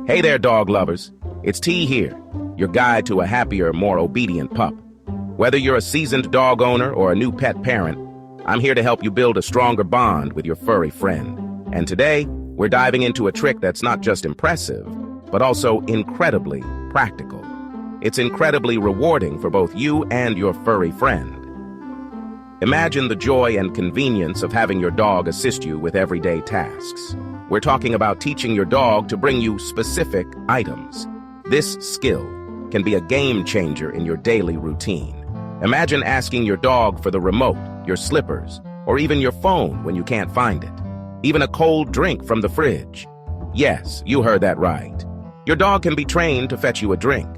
Hey there, dog lovers. It's T here, your guide to a happier, more obedient pup. Whether you're a seasoned dog owner or a new pet parent, I'm here to help you build a stronger bond with your furry friend. And today, we're diving into a trick that's not just impressive, but also incredibly practical. It's incredibly rewarding for both you and your furry friend. Imagine the joy and convenience of having your dog assist you with everyday tasks. We're talking about teaching your dog to bring you specific items. This skill can be a game changer in your daily routine. Imagine asking your dog for the remote, your slippers, or even your phone when you can't find it. Even a cold drink from the fridge. Yes, you heard that right. Your dog can be trained to fetch you a drink.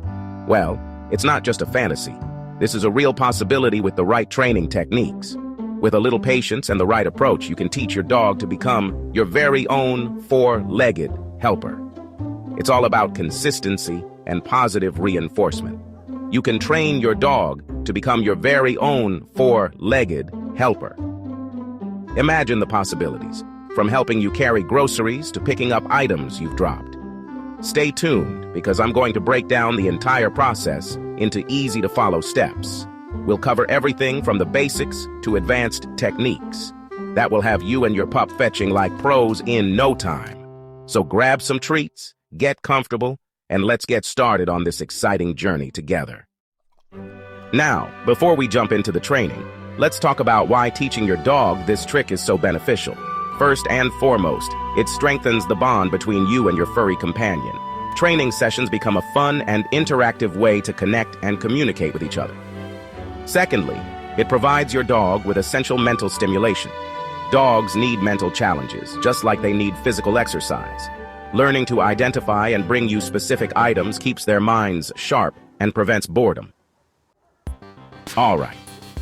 Well, it's not just a fantasy. This is a real possibility with the right training techniques. With a little patience and the right approach, you can teach your dog to become your very own four-legged helper. It's all about consistency and positive reinforcement. You can train your dog to become your very own four-legged helper. Imagine the possibilities, from helping you carry groceries to picking up items you've dropped. Stay tuned, because I'm going to break down the entire process into easy-to-follow steps. We'll cover everything from the basics to advanced techniques that will have you and your pup fetching like pros in no time. So grab some treats, get comfortable, and let's get started on this exciting journey together. Now, before we jump into the training, let's talk about why teaching your dog this trick is so beneficial. First and foremost, it strengthens the bond between you and your furry companion. Training sessions become a fun and interactive way to connect and communicate with each other. Secondly, it provides your dog with essential mental stimulation. Dogs need mental challenges, just like they need physical exercise. Learning to identify and bring you specific items keeps their minds sharp and prevents boredom. All right,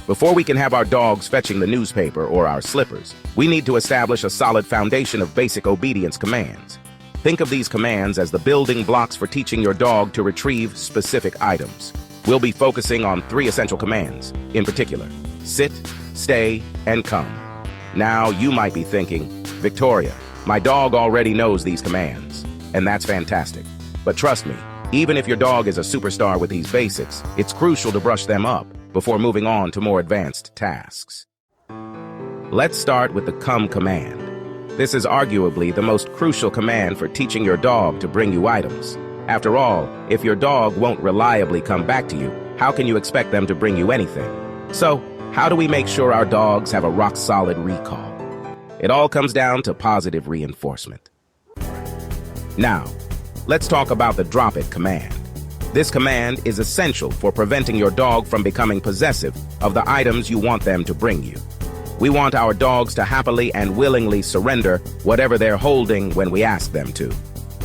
before we can have our dogs fetching the newspaper or our slippers, we need to establish a solid foundation of basic obedience commands. Think of these commands as the building blocks for teaching your dog to retrieve specific items. We'll be focusing on 3 essential commands, in particular: sit, stay, and come. Now, you might be thinking, Victoria, my dog already knows these commands, and that's fantastic. But trust me, even if your dog is a superstar with these basics, it's crucial to brush them up before moving on to more advanced tasks. Let's start with the come command. This is arguably the most crucial command for teaching your dog to bring you items. After all, if your dog won't reliably come back to you, how can you expect them to bring you anything? So, how do we make sure our dogs have a rock-solid recall? It all comes down to positive reinforcement. Now, let's talk about the drop it command. This command is essential for preventing your dog from becoming possessive of the items you want them to bring you. We want our dogs to happily and willingly surrender whatever they're holding when we ask them to.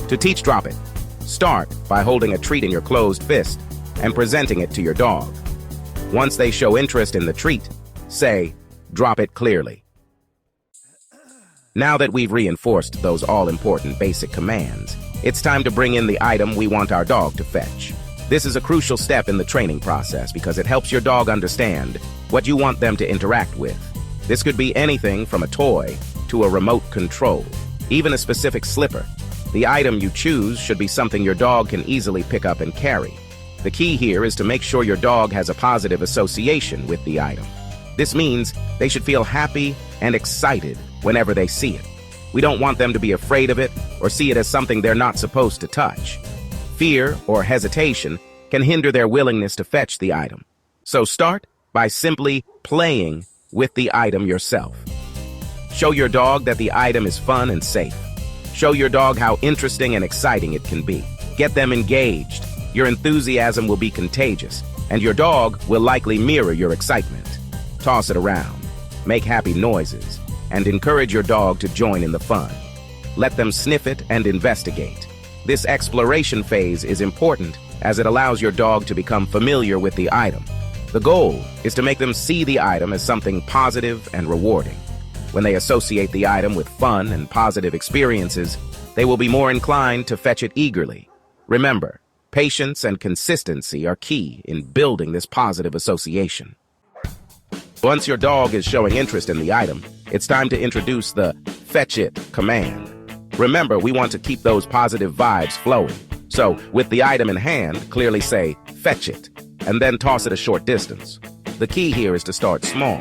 To teach drop it, start by holding a treat in your closed fist and presenting it to your dog. Once they show interest in the treat, say, drop it clearly. Now that we've reinforced those all-important basic commands, it's time to bring in the item we want our dog to fetch. This is a crucial step in the training process because it helps your dog understand what you want them to interact with. This could be anything from a toy to a remote control, even a specific slipper. The item you choose should be something your dog can easily pick up and carry. The key here is to make sure your dog has a positive association with the item. This means they should feel happy and excited whenever they see it. We don't want them to be afraid of it or see it as something they're not supposed to touch. Fear or hesitation can hinder their willingness to fetch the item. So start by simply playing with the item yourself. Show your dog that the item is fun and safe. Show your dog how interesting and exciting it can be. Get them engaged. Your enthusiasm will be contagious, and your dog will likely mirror your excitement. Toss it around, make happy noises, and encourage your dog to join in the fun. Let them sniff it and investigate. This exploration phase is important as it allows your dog to become familiar with the item. The goal is to make them see the item as something positive and rewarding. When they associate the item with fun and positive experiences, they will be more inclined to fetch it eagerly. Remember, patience and consistency are key in building this positive association. Once your dog is showing interest in the item, it's time to introduce the fetch it command. Remember, we want to keep those positive vibes flowing. So, with the item in hand, clearly say, "Fetch it," and then toss it a short distance. The key here is to start small.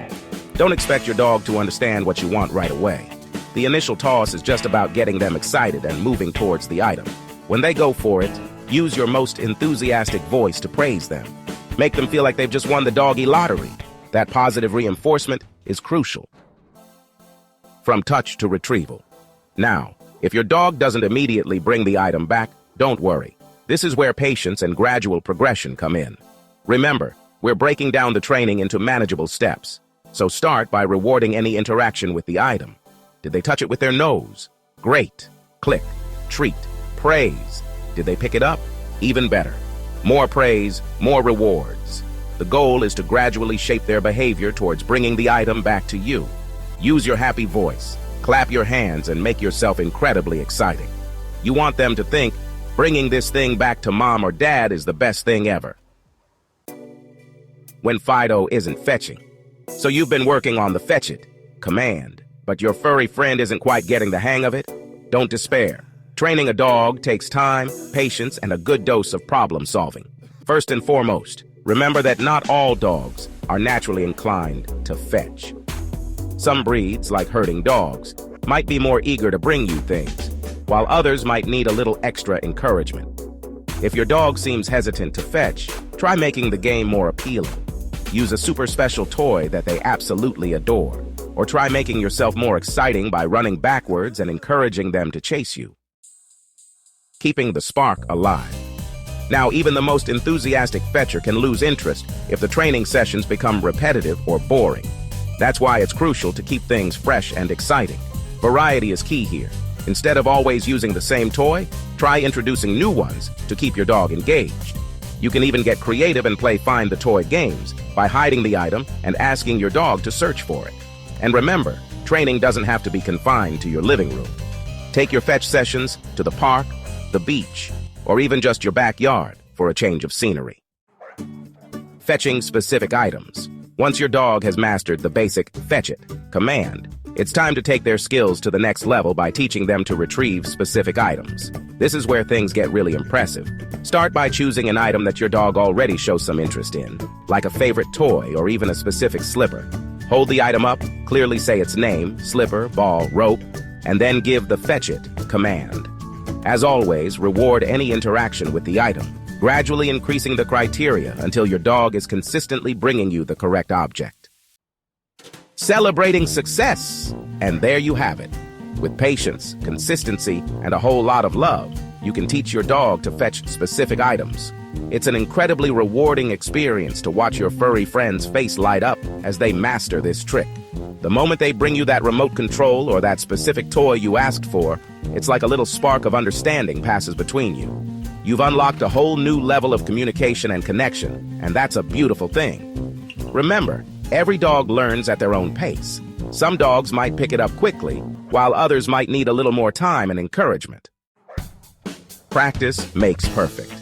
Don't expect your dog to understand what you want right away. The initial toss is just about getting them excited and moving towards the item. When they go for it, use your most enthusiastic voice to praise them. Make them feel like they've just won the doggy lottery. That positive reinforcement is crucial. From touch to retrieval. Now, if your dog doesn't immediately bring the item back, don't worry. This is where patience and gradual progression come in. Remember, we're breaking down the training into manageable steps. So start by rewarding any interaction with the item. Did they touch it with their nose? Great. Click. Treat. Praise. Did they pick it up? Even better. More praise, more rewards. The goal is to gradually shape their behavior towards bringing the item back to you. Use your happy voice, clap your hands, and make yourself incredibly exciting. You want them to think, bringing this thing back to mom or dad is the best thing ever. When Fido isn't fetching. So you've been working on the fetch it command, but your furry friend isn't quite getting the hang of it? Don't despair. Training a dog takes time, patience, and a good dose of problem solving. First and foremost, remember that not all dogs are naturally inclined to fetch. Some breeds, like herding dogs, might be more eager to bring you things, while others might need a little extra encouragement. If your dog seems hesitant to fetch, try making the game more appealing. Use a super special toy that they absolutely adore, or try making yourself more exciting by running backwards and encouraging them to chase you. Keeping the spark alive. Now, even the most enthusiastic fetcher can lose interest if the training sessions become repetitive or boring. That's why it's crucial to keep things fresh and exciting. Variety is key here. Instead of always using the same toy, try introducing new ones to keep your dog engaged. You can even get creative and play Find the Toy games by hiding the item and asking your dog to search for it. And remember, training doesn't have to be confined to your living room. Take your fetch sessions to the park, the beach, or even just your backyard for a change of scenery. Fetching specific items. Once your dog has mastered the basic fetch it command, it's time to take their skills to the next level by teaching them to retrieve specific items. This is where things get really impressive. Start by choosing an item that your dog already shows some interest in, like a favorite toy or even a specific slipper. Hold the item up, clearly say its name, slipper, ball, rope, and then give the fetch it command. As always, reward any interaction with the item, gradually increasing the criteria until your dog is consistently bringing you the correct object. Celebrating success! And there you have it. With patience, consistency, and a whole lot of love, you can teach your dog to fetch specific items. It's an incredibly rewarding experience to watch your furry friend's face light up as they master this trick. The moment they bring you that remote control or that specific toy you asked for, it's like a little spark of understanding passes between you. You've unlocked a whole new level of communication and connection, and that's a beautiful thing. Remember, every dog learns at their own pace. Some dogs might pick it up quickly, while others might need a little more time and encouragement. Practice makes perfect.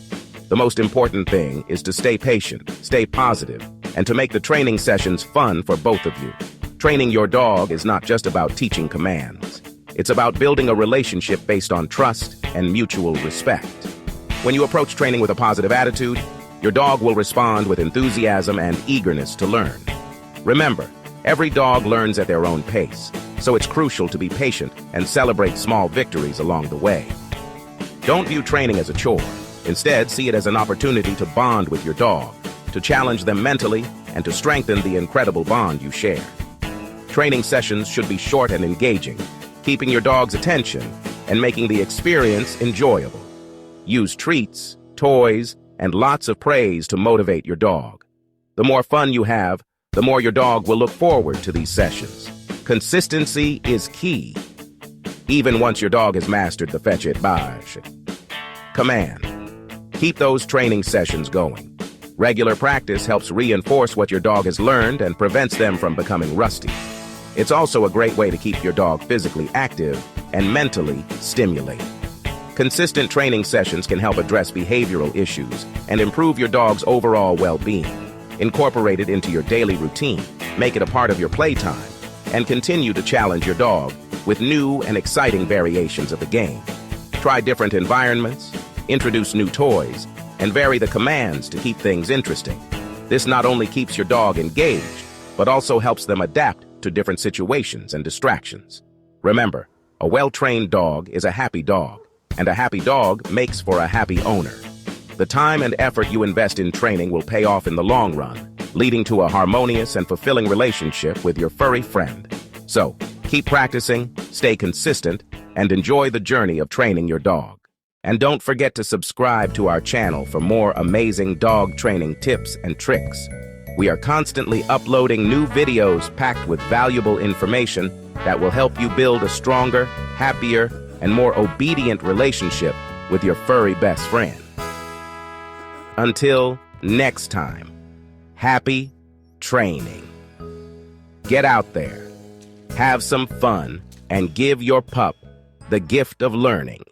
The most important thing is to stay patient, stay positive, and to make the training sessions fun for both of you. Training your dog is not just about teaching commands. It's about building a relationship based on trust and mutual respect. When you approach training with a positive attitude, your dog will respond with enthusiasm and eagerness to learn. Remember, every dog learns at their own pace, so it's crucial to be patient and celebrate small victories along the way. Don't view training as a chore. Instead, see it as an opportunity to bond with your dog, to challenge them mentally, and to strengthen the incredible bond you share. Training sessions should be short and engaging, keeping your dog's attention and making the experience enjoyable. Use treats, toys, and lots of praise to motivate your dog. The more fun you have, the more your dog will look forward to these sessions. Consistency is key, even once your dog has mastered the fetch it command. Keep those training sessions going. Regular practice helps reinforce what your dog has learned and prevents them from becoming rusty. It's also a great way to keep your dog physically active and mentally stimulated. Consistent training sessions can help address behavioral issues and improve your dog's overall well-being. Incorporate it into your daily routine, make it a part of your playtime, and continue to challenge your dog with new and exciting variations of the game. Try different environments, introduce new toys, and vary the commands to keep things interesting. This not only keeps your dog engaged, but also helps them adapt to different situations and distractions. Remember, a well-trained dog is a happy dog, and a happy dog makes for a happy owner. The time and effort you invest in training will pay off in the long run, leading to a harmonious and fulfilling relationship with your furry friend. So, keep practicing, stay consistent, and enjoy the journey of training your dog. And don't forget to subscribe to our channel for more amazing dog training tips and tricks. We are constantly uploading new videos packed with valuable information that will help you build a stronger, happier, and more obedient relationship with your furry best friend. Until next time, happy training. Get out there, have some fun, and give your pup the gift of learning.